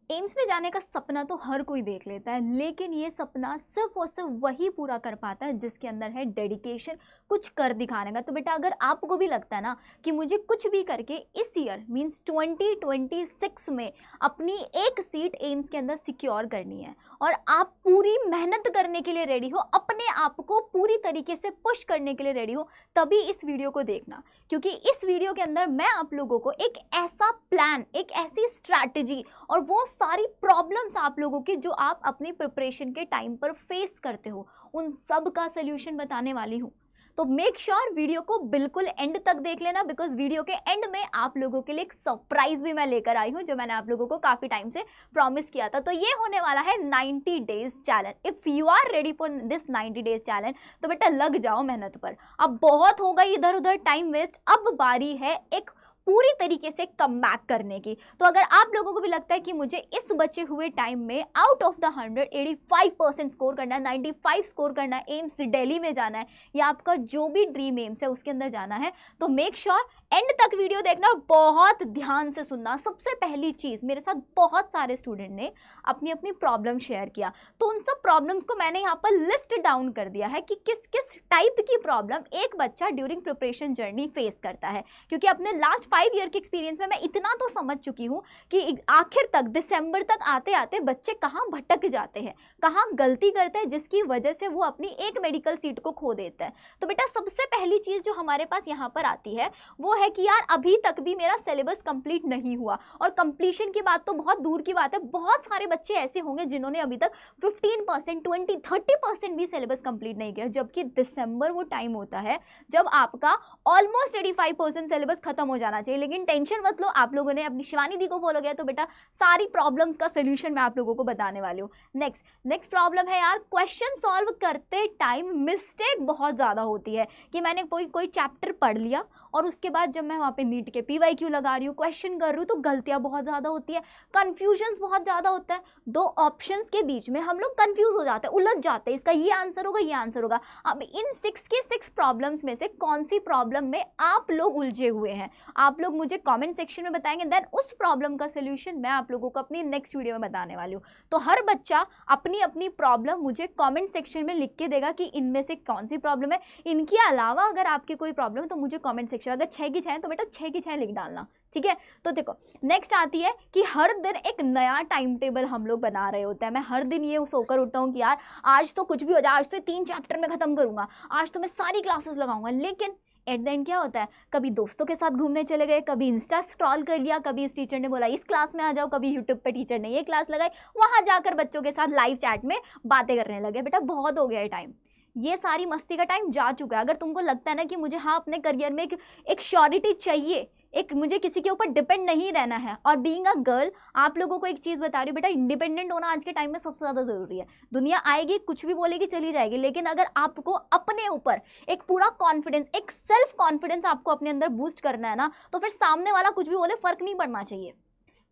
AIIMS में जाने का सपना तो हर कोई देख लेता है, लेकिन ये सपना सिर्फ और सिर्फ वही पूरा कर पाता है जिसके अंदर है डेडिकेशन, कुछ कर दिखाने का। तो बेटा अगर आपको भी लगता है ना कि मुझे कुछ भी करके इस ईयर मींस 2026 में अपनी एक सीट एम्स के अंदर सिक्योर करनी है और आप पूरी मेहनत करने के लिए रेडी हो, अपने आप को पूरी तरीके से पुश करने के लिए रेडी हो, तभी इस वीडियो को देखना। क्योंकि इस वीडियो के अंदर मैं आप लोगों को एक ऐसा प्लान, एक ऐसी स्ट्रैटेजी और वो सारी प्रॉब्लम्स आप लोगों की जो आप अपनी प्रिपरेशन के टाइम पर फेस करते हो, उन सब का सोल्यूशन बताने वाली हूँ। तो मेक श्योर वीडियो को बिल्कुल एंड तक देख लेना, बिकॉज वीडियो के एंड में आप लोगों के लिए एक सरप्राइज भी मैं लेकर आई हूँ जो मैंने आप लोगों को काफी टाइम से प्रॉमिस किया था। तो ये होने वाला है 90 days challenge. If you are ready for this 90 days challenge तो बेटा लग जाओ मेहनत पर। अब बहुत हो गई इधर उधर टाइम वेस्ट, अब बारी है एक पूरी तरीके से कमबैक करने की। तो अगर आप लोगों को भी लगता है कि मुझे इस बचे हुए टाइम में आउट ऑफ द 100 85% स्कोर करना है, 95 स्कोर करना है, एम्स दिल्ली में जाना है या आपका जो भी ड्रीम एम्स है उसके अंदर जाना है, तो मेक श्योर एंड तक वीडियो देखना और बहुत ध्यान से सुनना। सबसे पहली चीज, मेरे साथ बहुत सारे स्टूडेंट ने अपनी अपनी प्रॉब्लम शेयर किया, तो उन सब प्रॉब्लम्स को मैंने यहाँ पर लिस्ट डाउन कर दिया है कि किस किस टाइप की प्रॉब्लम एक बच्चा ड्यूरिंग प्रिपरेशन जर्नी फेस करता है। क्योंकि अपने लास्ट 5 ईयर के एक्सपीरियंस में मैं इतना तो समझ चुकी हूँ कि आखिर तक दिसंबर तक आते आते बच्चे कहाँ भटक जाते हैं, कहाँ गलती करते हैं, जिसकी वजह से वो अपनी एक मेडिकल सीट को खो देते हैं। तो बेटा सबसे पहली चीज जो हमारे पास यहाँ पर आती है वो है कि यार अभी तक भी मेरा सिलेबस कंप्लीट नहीं हुआ। और कंप्लीशन की बात तो बहुत दूर की बात है, बहुत सारे बच्चे ऐसे होंगे जिन्होंने अभी तक 15%, 20, 30% भी सिलेबस कंप्लीट नहीं किया, जबकि दिसंबर वो टाइम होता है जब आपका ऑलमोस्ट 85% सिलेबस खत्म हो जाना चाहिए। लेकिन टेंशन मत लो, आप लोगों ने अपनी शिवानी दी को फॉलो किया तो बेटा सारी प्रॉब्लम्स का सोल्यूशन मैं आप लोगों को बताने वाली हूँ। नेक्स्ट प्रॉब्लम है यार, क्वेश्चन सॉल्व करते टाइम मिस्टेक बहुत ज़्यादा होती है कि मैंने कोई चैप्टर पढ़ लिया और उसके बाद जब मैं वहाँ पे नीट के PYQ लगा रही हूँ, क्वेश्चन कर रही हूँ, तो गलतियाँ बहुत ज़्यादा होती है, कन्फ्यूजन्स बहुत ज़्यादा होता है। दो ऑप्शंस के बीच में हम लोग कन्फ्यूज हो जाते हैं, उलझ जाते हैं, इसका ये आंसर होगा, ये आंसर होगा। अब इन 6 के 6 प्रॉब्लम्स में से कौन सी प्रॉब्लम में आप लोग उलझे हुए हैं, आप लोग मुझे कॉमेंट सेक्शन में बताएंगे, देन उस प्रॉब्लम का सोल्यूशन मैं आप लोगों को अपनी नेक्स्ट वीडियो में बताने वाली हूँ। तो हर बच्चा अपनी अपनी प्रॉब्लम मुझे कॉमेंट सेक्शन में लिख के देगा कि इनमें से कौन सी प्रॉब्लम है। इनके अलावा अगर आपकी कोई प्रॉब्लम है तो मुझे कॉमेंट सेक्शन, अगर 6 की 6 है तो बेटा 6 की 6 लिख डालना, ठीक है। तो देखो नेक्स्ट आती है कि हर दिन एक नया टाइम टेबल हम लोग बना रहे होते हैं। मैं हर दिन ये सोकर उठता हूँ कि यार आज तो कुछ भी हो जाए, आज तो 3 चैप्टर में खत्म करूंगा, आज तो मैं सारी क्लासेस लगाऊंगा। लेकिन एट द एंड क्या होता है, कभी दोस्तों के साथ घूमने चले गए, कभी इंस्टा स्क्रॉल कर लिया, कभी इस टीचर ने बोला इस क्लास में आ जाओ, कभी यूट्यूब पे टीचर ने ये क्लास लगाई, वहां जाकर बच्चों के साथ लाइव चैट में बातें करने लगे। बेटा बहुत हो गया है टाइम, ये सारी मस्ती का टाइम जा चुका है। अगर तुमको लगता है ना कि मुझे हाँ अपने करियर में एक श्योरिटी चाहिए, एक मुझे किसी के ऊपर डिपेंड नहीं रहना है, और बीइंग अ गर्ल आप लोगों को एक चीज़ बता रही हूँ बेटा, इंडिपेंडेंट होना आज के टाइम में सबसे ज़्यादा ज़रूरी है। दुनिया आएगी, कुछ भी बोलेगी, चली जाएगी, लेकिन अगर आपको अपने ऊपर एक पूरा कॉन्फिडेंस, एक सेल्फ कॉन्फिडेंस आपको अपने अंदर बूस्ट करना है ना, तो फिर सामने वाला कुछ भी बोले फर्क नहीं पड़ना चाहिए।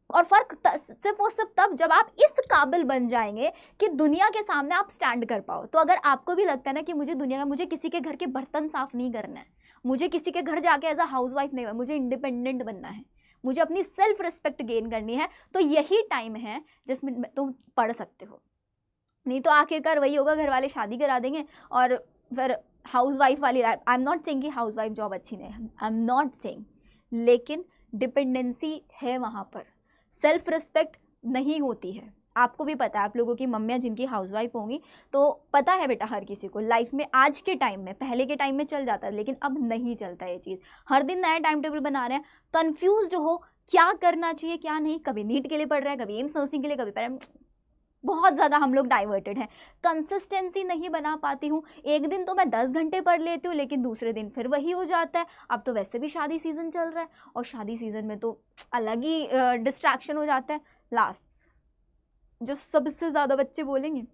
और फर्क सिर्फ और सिर्फ तब जब आप इस काबिल बन जाएंगे कि दुनिया के सामने आप स्टैंड कर पाओ। तो अगर आपको भी लगता है ना कि मुझे किसी के घर के बर्तन साफ नहीं करना है, मुझे किसी के घर जाके एज अ हाउसवाइफ नहीं है, मुझे इंडिपेंडेंट बनना है, मुझे अपनी सेल्फ रिस्पेक्ट गेन करनी है, तो यही टाइम है जिसमें तुम पढ़ सकते हो। नहीं तो आखिरकार वही होगा, घर वाले शादी करा देंगे और फिर हाउसवाइफ वाली life. I am not saying कि हाउसवाइफ जॉब अच्छी नहीं है, आई एम नॉट सेइंग, लेकिन डिपेंडेंसी है वहाँ पर, सेल्फ रिस्पेक्ट नहीं होती है। आपको भी पता है, आप लोगों की मम्मियाँ जिनकी हाउसवाइफ होंगी तो पता है बेटा, हर किसी को लाइफ में आज के टाइम में, पहले के टाइम में चल जाता है लेकिन अब नहीं चलता ये चीज़। हर दिन नया टाइम टेबल बना रहे हैं, कन्फ्यूज्ड हो क्या करना चाहिए क्या नहीं, कभी नीट के लिए पढ़ रहे हैं, कभी एम्स नर्सिंग के लिए, कभी बहुत ज़्यादा हम लोग डाइवर्टेड हैं, कंसिस्टेंसी नहीं बना पाती हूँ। एक दिन तो मैं 10 घंटे पढ़ लेती हूँ लेकिन दूसरे दिन फिर वही हो जाता है। अब तो वैसे भी शादी सीज़न चल रहा है और शादी सीज़न में तो अलग ही डिस्ट्रैक्शन हो जाता है। लास्ट जो सबसे ज़्यादा बच्चे बोलेंगे,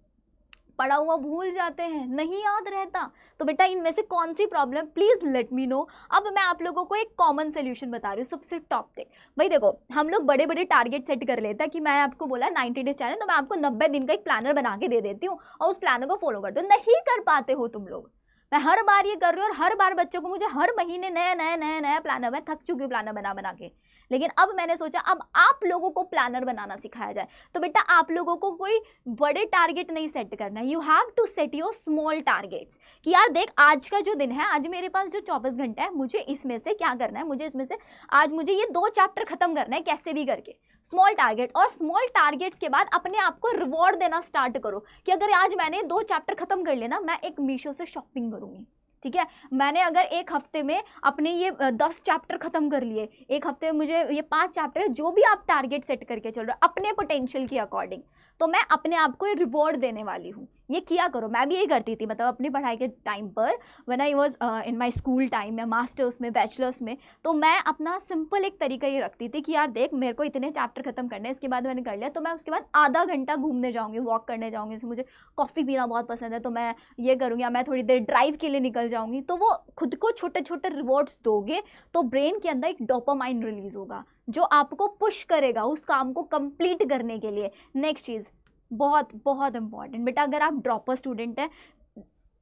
पढ़ा हुआ भूल जाते हैं, नहीं याद रहता। तो बेटा इनमें से कौन सी problem, please let me know. अब मैं आप लोगों को एक कॉमन सोल्यूशन बता रही हूँ, सबसे टॉप टिक। भाई देखो, हम लोग बड़े बड़े टारगेट सेट कर लेते हैं कि मैं आपको बोला 90 डेज चैलेंज, तो मैं आपको 90 दिन का एक प्लानर बना के दे देती हूँ और उस प्लानर को फॉलो करते हो, नहीं कर पाते हो तुम लोग। मैं हर बार ये कर रही हूँ और हर बार बच्चों को मुझे हर महीने नया नया नया नया प्लानर, मैं थक चुकी हूँ प्लानर बना बना के। लेकिन अब मैंने सोचा अब आप लोगों को प्लानर बनाना सिखाया जाए। तो बेटा आप लोगों को कोई बड़े टारगेट नहीं सेट करना है, you have to set your small targets कि यार देख आज का जो दिन है, आज मेरे पास जो 24 घंटे है, मुझे इसमें से क्या करना है, मुझे इसमें से आज मुझे ये 2 चैप्टर खत्म करना है कैसे भी करके। स्मॉल टारगेट, और स्मॉल टारगेट्स के बाद अपने आप को रिवॉर्ड देना स्टार्ट करो कि अगर आज मैंने 2 चैप्टर खत्म कर लिया ना, मैं एक मीशो से शॉपिंग करूंगी, ठीक है। मैंने अगर एक हफ्ते में अपने ये 10 चैप्टर खत्म कर लिए, एक हफ्ते में मुझे ये 5 चैप्टर, जो भी आप टारगेट सेट करके चल रहे हो अपने पोटेंशियल के अकॉर्डिंग, तो मैं अपने आप को रिवॉर्ड देने वाली हूँ। ये किया करो, मैं भी यही करती थी, मतलब अपनी पढ़ाई के टाइम पर, when I was in my school time में, मास्टर्स में, बैचलर्स में, तो मैं अपना सिंपल एक तरीका ये रखती थी कि यार देख मेरे को इतने चैप्टर खत्म करने हैं, इसके बाद मैंने कर लिया तो मैं उसके बाद आधा घंटा घूमने जाऊँगी, वॉक करने जाऊँगी, जैसे मुझे कॉफ़ी पीना बहुत पसंद है तो मैं ये करूँगी, या मैं थोड़ी देर ड्राइव के लिए निकल जाऊँगी। तो वो खुद को छोटे छोटे रिवॉर्ड्स दोगे तो ब्रेन के अंदर एक डोपामाइन रिलीज होगा जो आपको पुश करेगा उस काम को कंप्लीट करने के लिए। नेक्स्ट चीज़ बहुत बहुत इंपॉर्टेंट बेटा, अगर आप ड्रॉपर स्टूडेंट हैं,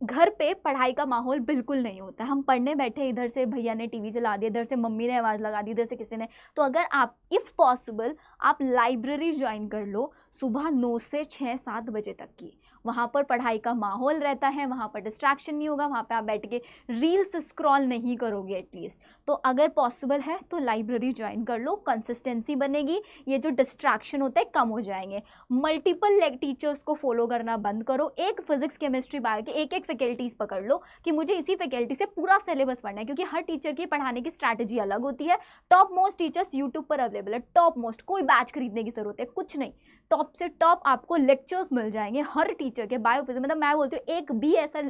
घर पे पढ़ाई का माहौल बिल्कुल नहीं होता। हम पढ़ने बैठे, इधर से भैया ने टीवी चला दिया, इधर से मम्मी ने आवाज़ लगा दी, इधर से किसी ने, तो अगर आप इफ़ पॉसिबल आप लाइब्रेरी ज्वाइन कर लो सुबह 9 से 6-7 बजे तक की। वहाँ पर पढ़ाई का माहौल रहता है, वहाँ पर डिस्ट्रैक्शन नहीं होगा, वहाँ पे आप बैठ के रील्स स्क्रॉल नहीं करोगे एटलीस्ट। तो अगर पॉसिबल है तो लाइब्रेरी ज्वाइन कर लो, कंसिस्टेंसी बनेगी, ये जो डिस्ट्रैक्शन होते हैं कम हो जाएंगे। मल्टीपल टीचर्स को फॉलो करना बंद करो, एक फिजिक्स केमिस्ट्री बायो के एक फैकल्टीज़ पकड़ लो कि मुझे इसी फैकल्टी से पूरा सिलेबस पढ़ना है, क्योंकि हर टीचर की पढ़ाने की स्ट्रैटेजी अलग होती है। टॉप मोस्ट टीचर्स यूट्यूब पर अवेलेबल है, टॉप मोस्ट, कोई बैच खरीदने की जरूरत है कुछ नहीं, टॉप से टॉप आपको लेक्चर्स मिल जाएंगे हर टीचर के। बायो फिजिक्स मतलब मैं बोलती हूँ एक भी ऐसा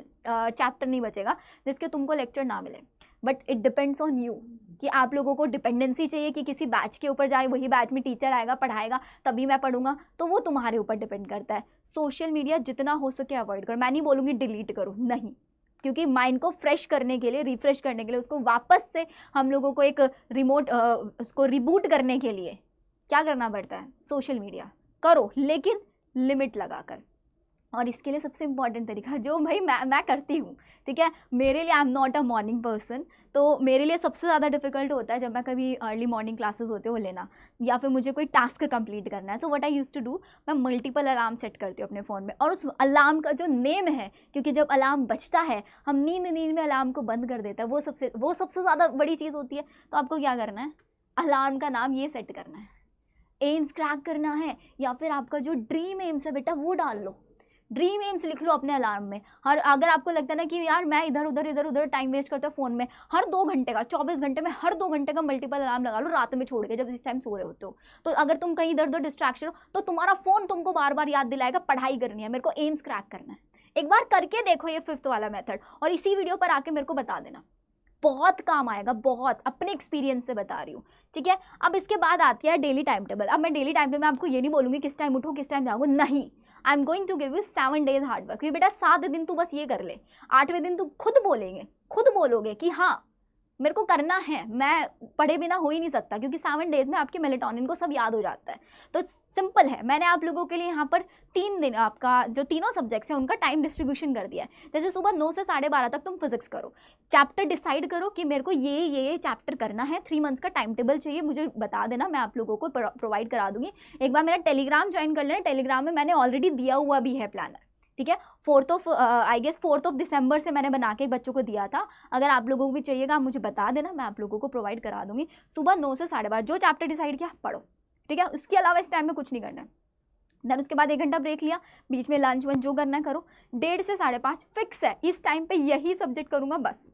चैप्टर नहीं बचेगा जिसके तुमको लेक्चर ना मिले, but it depends on you कि आप लोगों को डिपेंडेंसी चाहिए कि किसी बैच के ऊपर जाए, वही बैच में टीचर आएगा पढ़ाएगा तभी मैं पढ़ूंगा, तो वो तुम्हारे ऊपर डिपेंड करता है। सोशल मीडिया जितना हो सके अवॉइड करो, मैं नहीं बोलूँगी डिलीट करो, नहीं, क्योंकि माइंड को फ्रेश करने के लिए, रिफ्रेश करने के लिए, उसको वापस से हम लोगों को एक उसको रिबूट करने के लिए क्या करना पड़ता है, सोशल मीडिया करो लेकिन लिमिट लगाकर। और इसके लिए सबसे इम्पॉर्टेंट तरीका जो भाई मैं करती हूँ, ठीक है, मेरे लिए I am not a morning person, तो मेरे लिए सबसे ज़्यादा डिफिकल्ट होता है जब मैं कभी अर्ली मॉर्निंग क्लासेस होते हैं वो लेना, या फिर मुझे कोई टास्क कंप्लीट करना है। So what I used to do, मैं मल्टीपल अलार्म सेट करती हूँ अपने फ़ोन में, और उस अलार्म का जो नेम है, क्योंकि जब अलार्म बजता है हम नींद में अलार्म को बंद कर देता है, वो सबसे ज़्यादा बड़ी चीज़ होती है। तो आपको क्या करना है, अलार्म का नाम ये सेट करना है, एम्स क्रैक करना है, या फिर आपका जो ड्रीम एम्स है बेटा वो डाल लो, ड्रीम एम्स लिख लो अपने अलार्म में। हर अगर आपको लगता है ना कि यार मैं इधर उधर टाइम वेस्ट करता हूँ फ़ोन में, हर 2 घंटे का, 24 घंटे में हर 2 घंटे का मल्टीपल अलार्म लगा लो रात में छोड़ के, जब इस टाइम सो रहे होते हो। तो अगर तुम कहीं इधर उधर डिस्ट्रैक्शन हो तो तुम्हारा फ़ोन तुमको बार बार याद दिलाएगा पढ़ाई करनी है, मेरे को एम्स क्रैक करना है। एक बार करके देखो ये 5th वाला मेथड, और इसी वीडियो पर आके मेरे को बता देना, बहुत काम आएगा, बहुत अपने एक्सपीरियंस से बता रही हूँ, ठीक है। अब इसके बाद आती है डेली टाइम टेबल। अब मैं डेली टाइम टेबल में आपको ये नहीं बोलूँगी किस टाइम उठो किस टाइम जाओगे, नहीं, I am going to give you 7 days hard work. बेटा 7 दिन तू बस ये कर ले, 8वें दिन तू खुद बोलोगे कि हाँ मेरे को करना है, मैं पढ़े बिना हो ही नहीं सकता, क्योंकि 7 days में आपके मेलेटोनिन को सब याद हो जाता है। तो सिंपल है, मैंने आप लोगों के लिए यहाँ पर 3 दिन आपका जो तीनों सब्जेक्ट्स हैं उनका टाइम डिस्ट्रीब्यूशन कर दिया है। जैसे सुबह 9 से 12:30 तक तुम फिजिक्स करो, चैप्टर डिसाइड करो कि मेरे को ये चैप्टर करना है, 3 months का टाइम टेबल चाहिए, मुझे बता देना, मैं आप लोगों को प्रोवाइड करा दूंगी। एक बार मेरा टेलीग्राम ज्वाइन कर लेना, टेलीग्राम में मैंने ऑलरेडी दिया हुआ भी है प्लानर, ठीक है। 4th of December से मैंने बना के बच्चों को दिया था। अगर आप लोगों को भी चाहिएगा आप मुझे बता देना, मैं आप लोगों को प्रोवाइड करा दूंगी। सुबह 9 से 12:30 जो चैप्टर डिसाइड किया पढ़ो, ठीक है। उसके अलावा इस टाइम में कुछ नहीं करना है। देन उसके बाद 1 घंटा ब्रेक लिया, बीच में लंच वंच जो करना है करो। 1:30 से 5:30 फिक्स है, इस टाइम पे यही सब्जेक्ट करूँगा बस।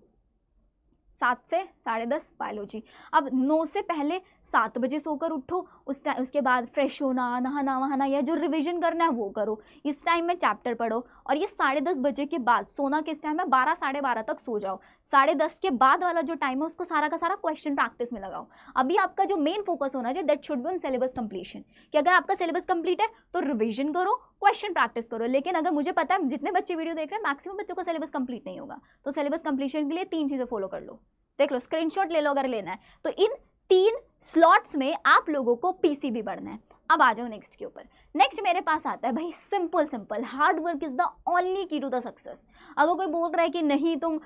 7 से 10:30 बायोलॉजी। अब 9 से पहले 7 बजे सोकर उठो, उसके बाद फ्रेश होना, नहाना वहाना या जो रिवीजन करना है वो करो, इस टाइम में चैप्टर पढ़ो। और ये 10:30 बजे के बाद सोना किस टाइम है, 12 साढ़े 12 तक सो जाओ। 10:30 के बाद वाला जो टाइम है उसको सारा का सारा क्वेश्चन प्रैक्टिस में लगाओ। अभी आपका जो मेन फोकस होना चाहिए that should be on syllabus completion, कि अगर आपका सिलेबस कंप्लीट है तो रिविजन करो, क्वेश्चन प्रैक्टिस करो। लेकिन अगर मुझे पता है जितने बच्चे वीडियो देख रहे हैं मैक्सिमम बच्चों का सिलेबस कंप्लीट नहीं होगा, तो सिलेबस कंप्लीशन के लिए 3 चीज़ें फॉलो कर लो, देख लो, स्क्रीनशॉट ले लो अगर लेना है। तो इन 3 स्लॉट्स में आप लोगों को पीसीबी पढ़ना है। अब आ जाओ नेक्स्ट के ऊपर। नेक्स्ट मेरे पास आता है भाई simple hard work is the only की टू द सक्सेस। अगर कोई बोल रहा है कि नहीं तुम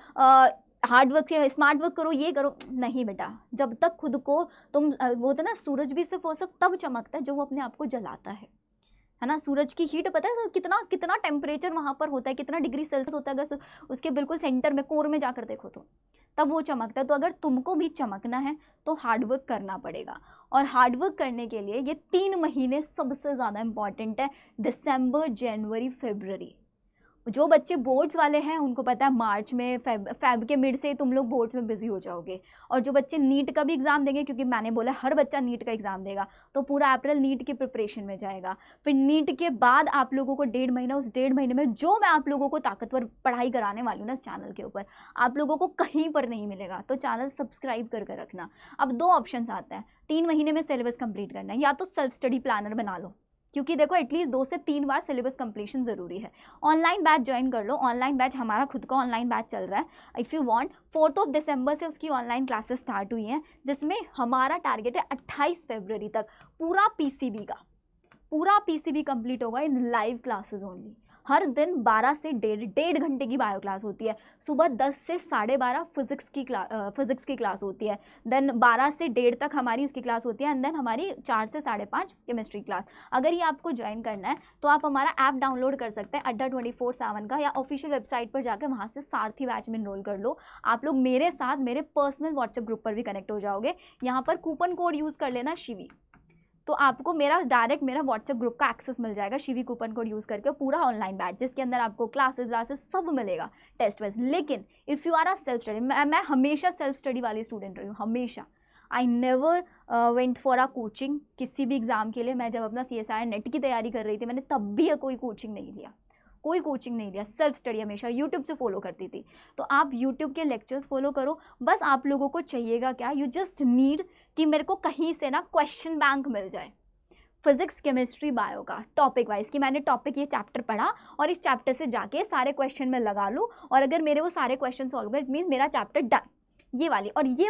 हार्ड वर्क से स्मार्ट वर्क करो, ये करो, नहीं बेटा। जब तक खुद को तुम वो होता है ना, सूरज भी सिर्फ और सिर्फ तब चमकता है जब वो अपने आप को जलाता है ना। सूरज की हीट पता है कितना कितना टेम्परेचर वहाँ पर होता है, कितना डिग्री सेल्सियस होता है, अगर उसके बिल्कुल सेंटर में कोर में जाकर देखो तो तब वो चमकता है। तो अगर तुमको भी चमकना है तो हार्डवर्क करना पड़ेगा, और हार्डवर्क करने के लिए ये 3 महीने सबसे ज़्यादा इंपॉर्टेंट है, दिसंबर, जनवरी, फरवरी। जो बच्चे बोर्ड्स वाले हैं उनको पता है मार्च में फेब के मिड से तुम लोग बोर्ड्स में बिजी हो जाओगे, और जो बच्चे नीट का भी एग्ज़ाम देंगे, क्योंकि मैंने बोला हर बच्चा नीट का एग्ज़ाम देगा, तो पूरा अप्रैल नीट की प्रिपरेशन में जाएगा। फिर नीट के बाद आप लोगों को 1.5 महीना, उस 1.5 महीने में जो मैं आप लोगों को ताकतवर पढ़ाई कराने वाली हूँ ना इस चैनल के ऊपर, आप लोगों को कहीं पर नहीं मिलेगा। तो चैनल सब्सक्राइब कर रखना। अब 2 ऑप्शन आते हैं, 3 महीने में सिलेबस कंप्लीट करना है, या तो सेल्फ स्टडी प्लानर बना लो, क्योंकि देखो एटलीस्ट 2 से 3 बार सिलेबस कंप्लीशन ज़रूरी है। ऑनलाइन बैच ज्वाइन कर लो, ऑनलाइन बैच हमारा खुद का ऑनलाइन बैच चल रहा है। इफ़ यू वांट 4 दिसंबर से उसकी ऑनलाइन क्लासेस स्टार्ट हुई हैं, जिसमें हमारा टारगेट है 28 फरवरी तक पूरा पीसीबी कंप्लीट होगा इन लाइव क्लासेस ओनली। हर दिन 12 से 1.5 घंटे की बायो क्लास होती है। सुबह 10 से 12:30 फिजिक्स की क्लास होती है। देन 12 से 1:30 तक हमारी उसकी क्लास होती है, एंड देन हमारी 4 से 5:30 केमिस्ट्री क्लास। अगर ये आपको ज्वाइन करना है तो आप हमारा ऐप डाउनलोड कर सकते हैं अड्डा 24/7 का, या ऑफिशियल वेबसाइट पर जाकर वहाँ से सारथी बैच में एनरोल कर लो। आप लोग मेरे साथ मेरे पर्सनल व्हाट्सएप ग्रुप पर भी कनेक्ट हो जाओगे। यहाँ पर कूपन कोड यूज़ कर लेना शिवी, तो आपको मेरा व्हाट्सएप ग्रुप का एक्सेस मिल जाएगा शिवी कूपन कोड यूज़ करके। पूरा ऑनलाइन बैच जिसके अंदर आपको क्लासेस सब मिलेगा, टेस्ट वेस्ट। लेकिन if you are a self study, मैं हमेशा सेल्फ स्टडी वाली स्टूडेंट रही हूँ, हमेशा। I never went for a coaching किसी भी एग्ज़ाम के लिए। मैं जब अपना CSIR नेट की तैयारी कर रही थी, मैंने तब भी कोई कोचिंग नहीं लिया, सेल्फ स्टडी हमेशा यूट्यूब से फॉलो करती थी। तो आप यूट्यूब के लेक्चर्स फॉलो करो। बस आप लोगों को चाहिएगा क्या, यू जस्ट नीड कि मेरे को कहीं से ना क्वेश्चन बैंक मिल जाए, फिजिक्स, केमिस्ट्री, बायो का टॉपिक वाइज, कि मैंने टॉपिक ये चैप्टर पढ़ा और इस चैप्टर से जाके सारे क्वेश्चन में लगा लूँ, और अगर मेरे वो सारे क्वेश्चन सॉल्व कर, इट मीन्स मेरा चैप्टर डन। ये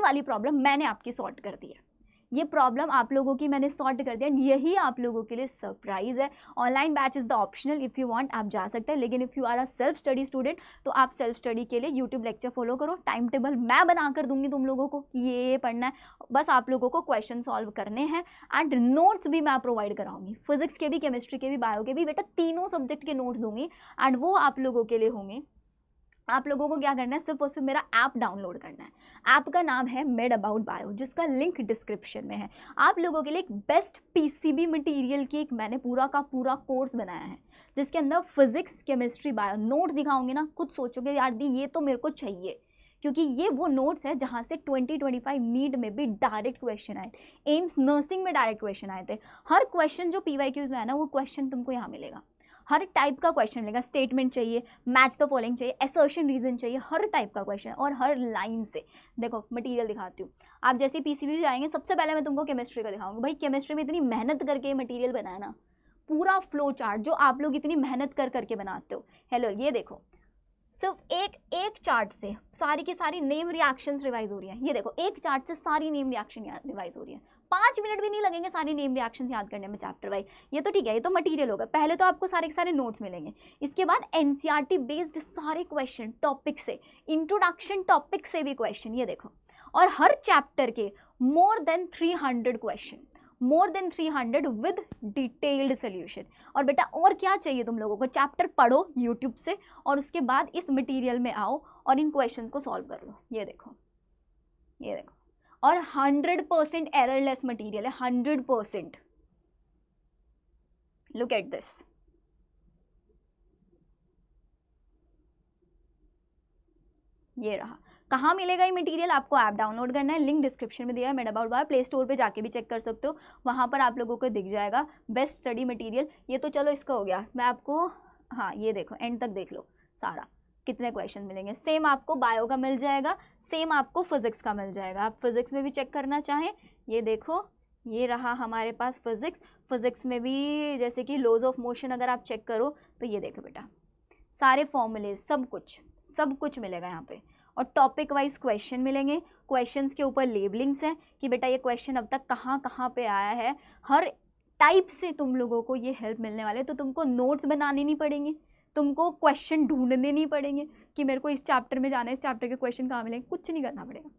वाली प्रॉब्लम मैंने आपकी सॉल्व कर दी है। ये प्रॉब्लम आप लोगों की मैंने सॉल्व कर दिया। यही आप लोगों के लिए सरप्राइज़ है। Online batch is the optional, if you want आप जा सकते हैं, लेकिन if you are a self study student तो आप सेल्फ स्टडी के लिए यूट्यूब लेक्चर फॉलो करो। टाइम टेबल मैं बना कर दूंगी तुम लोगों को कि ये पढ़ना है, बस आप लोगों को क्वेश्चन सॉल्व करने हैं, एंड नोट्स भी मैं प्रोवाइड कराऊंगी, फिजिक्स के भी, केमिस्ट्री के भी, बायो के भी, बेटा तीनों सब्जेक्ट के नोट्स दूंगी, एंड वो आप लोगों के लिए होंगे। आप लोगों को क्या करना है, सिर्फ और सिर्फ मेरा ऐप डाउनलोड करना है। ऐप का नाम है मेड अबाउट बायो, जिसका लिंक डिस्क्रिप्शन में है। आप लोगों के लिए एक बेस्ट पीसीबी मटेरियल की एक मैंने पूरा का पूरा कोर्स बनाया है, जिसके अंदर फिजिक्स, केमिस्ट्री, बायो नोट्स दिखाऊंगी ना, खुद सोचोगे यार दी ये तो मेरे को चाहिए, क्योंकि ये वो नोट्स है जहाँ से 2025 नीट में भी डायरेक्ट क्वेश्चन आए थे, एम्स नर्सिंग में डायरेक्ट क्वेश्चन आए थे। हर क्वेश्चन जो PYQs में है ना, वो क्वेश्चन तुमको यहाँ मिलेगा। हर टाइप का क्वेश्चन मिलेगा, स्टेटमेंट चाहिए, मैच द फॉलोइंग चाहिए, असर्शन रीजन चाहिए, हर टाइप का क्वेश्चन, और हर लाइन से। देखो मटेरियल दिखाती हूँ, आप जैसे PCB जाएंगे, सबसे पहले मैं तुमको केमिस्ट्री का दिखाऊंगी। भाई केमिस्ट्री में इतनी मेहनत करके मटेरियल बनाया ना, पूरा फ्लो चार्ट जो आप लोग इतनी मेहनत करके बनाते हो। हेलो, ये देखो, सिर्फ एक चार्ट से सारी की सारी नेम रिएक्शंस रिवाइज हो रही है। ये देखो, एक चार्ट से सारी नेम रिएक्शन रिवाइज हो रही है। 5 मिनट भी नहीं लगेंगे सारी नेम रिएक्शंस याद करने में चैप्टर वाइज। ये तो ठीक है, ये तो मटेरियल होगा। पहले तो आपको सारे के सारे नोट्स मिलेंगे, इसके बाद NCERT बेस्ड सारे क्वेश्चन टॉपिक से, इंट्रोडक्शन टॉपिक से भी क्वेश्चन, ये देखो, और हर चैप्टर के more than 300 question, more than 300 with detailed solution. और बेटा और क्या चाहिए तुम लोगों को, चैप्टर पढ़ो यूट्यूब से, और उसके बाद इस मटेरियल में आओ और इन क्वेश्चंस को सॉल्व कर लो। ये देखो, ये देखो, और 100% एररलेस मटेरियल है, 100%। लुक एट दिस, ये रहा। कहाँ मिलेगा ये मटेरियल, आपको ऐप डाउनलोड करना है, लिंक डिस्क्रिप्शन में दिया है, made about bio. Play store पे जाके भी चेक कर सकते हो, वहाँ पर आप लोगों को दिख जाएगा बेस्ट स्टडी मटेरियल। ये तो चलो इसका हो गया, मैं आपको, हाँ ये देखो, एंड तक देख लो सारा, कितने क्वेश्चन मिलेंगे। सेम आपको बायो का मिल जाएगा, सेम आपको फिजिक्स का मिल जाएगा। आप फिजिक्स में भी चेक करना चाहें, ये देखो, ये रहा हमारे पास फिजिक्स में भी जैसे कि लॉज ऑफ मोशन अगर आप चेक करो तो ये देखो बेटा, सारे फॉर्मूले, सब कुछ मिलेगा यहाँ पे, और टॉपिक वाइज क्वेश्चन मिलेंगे। क्वेश्चंस के ऊपर लेबलिंग्स हैं कि बेटा ये क्वेश्चन अब तक कहाँ पे आया है। हर टाइप से तुम लोगों को ये हेल्प मिलने वाले, तो तुमको नोट्स बनाने नहीं पड़ेंगे, तुमको क्वेश्चन ढूंढने नहीं पड़ेंगे कि मेरे को इस चैप्टर में जाना है, इस चैप्टर के क्वेश्चन कहाँ मिलेंगे, कुछ नहीं करना पड़ेगा।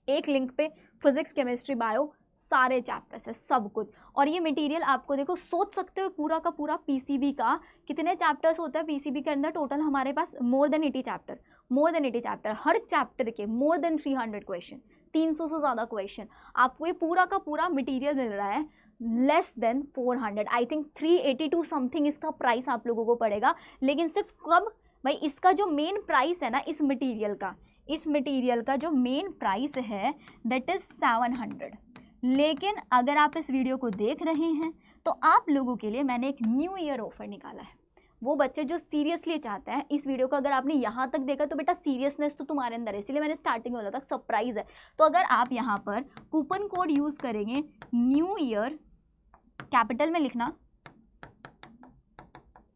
एक लिंक पे फिजिक्स, केमिस्ट्री, बायो सारे चैप्टर्स है, सब कुछ। और ये मटेरियल आपको देखो, सोच सकते हो पूरा का पूरा पीसीबी का कितने चैप्टर्स होता है पीसीबी के अंदर टोटल हमारे पास, मोर देन 80 चैप्टर, हर चैप्टर के मोर देन 300 क्वेश्चन, 300 से ज़्यादा क्वेश्चन। आपको ये पूरा का पूरा मटेरियल मिल रहा है less than 400, I think 382 something इसका प्राइस आप लोगों को पड़ेगा। लेकिन सिर्फ कब भाई, इसका जो मेन प्राइस है ना इस मटेरियल का जो मेन प्राइस है दैट इज़ 700। लेकिन अगर आप इस वीडियो को देख रहे हैं तो आप लोगों के लिए मैंने एक न्यू ईयर ऑफर निकाला है। वो बच्चे जो सीरियसली चाहते हैं, इस वीडियो को अगर आपने यहाँ तक देखा तो बेटा सीरियसनेस तो तुम्हारे अंदर है, इसलिए मैंने स्टार्टिंग में बोला था सरप्राइज है। तो अगर आप यहाँ पर कूपन कोड यूज़ करेंगे न्यू ईयर, कैपिटल में लिखना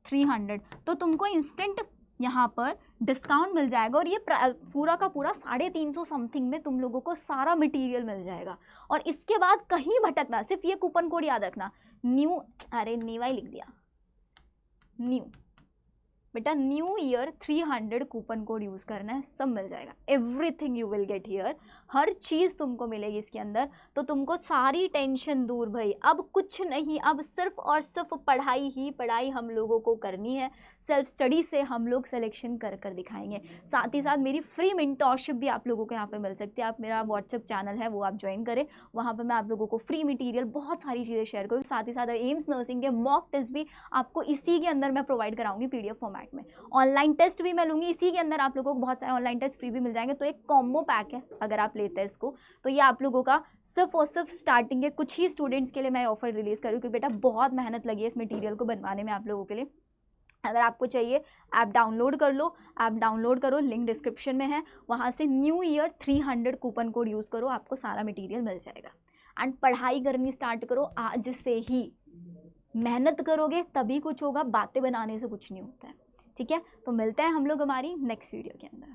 300, तो तुमको इंस्टेंट यहाँ पर डिस्काउंट मिल जाएगा। और ये पूरा का पूरा 350 समथिंग में तुम लोगों को सारा मटेरियल मिल जाएगा। और इसके बाद कहीं भटकना, सिर्फ ये कूपन कोड याद रखना, न्यू, अरे नीवाई लिख दिया, न्यू बेटा, new year 300 coupon code use करना है, सब मिल जाएगा। Everything you will get here, हर चीज़ तुमको मिलेगी इसके अंदर। तो तुमको सारी टेंशन दूर भाई, अब कुछ नहीं, अब सिर्फ और सिर्फ पढ़ाई ही पढ़ाई हम लोगों को करनी है। सेल्फ स्टडी से हम लोग सिलेक्शन कर कर दिखाएंगे। साथ ही साथ मेरी फ्री मेंटोरशिप भी आप लोगों को यहाँ पे मिल सकती है। आप मेरा व्हाट्सएप चैनल है वो आप ज्वाइन करें, वहाँ पर मैं आप लोगों को फ्री मटीरियल बहुत सारी चीज़ें शेयर करूँ। साथ ही साथ एम्स नर्सिंग के मॉक टेस्ट भी आपको इसी के अंदर मैं प्रोवाइड कराऊंगी PDF फॉर्मेट में। ऑनलाइन टेस्ट भी मैं लूँगी इसी के अंदर, आप लोगों को बहुत सारे ऑनलाइन टेस्ट फ्री भी मिल जाएंगे। तो एक कॉम्बो पैक है अगर आप लेते हैं इसको, तो ये आप लोगों का सिर्फ और सिर्फ स्टार्टिंग के कुछ ही स्टूडेंट्स के लिए मैं ऑफर रिलीज़ करूँ, क्योंकि बेटा बहुत मेहनत लगी है इस मटेरियल को बनवाने में आप लोगों के लिए। अगर आपको चाहिए ऐप डाउनलोड कर लो, ऐप डाउनलोड करो, लिंक डिस्क्रिप्शन में है, वहाँ से new year 300 coupon code use करो, आपको सारा मटेरियल मिल जाएगा। एंड पढ़ाई करनी स्टार्ट करो आज से ही, मेहनत करोगे तभी कुछ होगा, बातें बनाने से कुछ नहीं होता है। ठीक है, तो मिलते हैं हम लोग हमारी नेक्स्ट वीडियो के अंदर।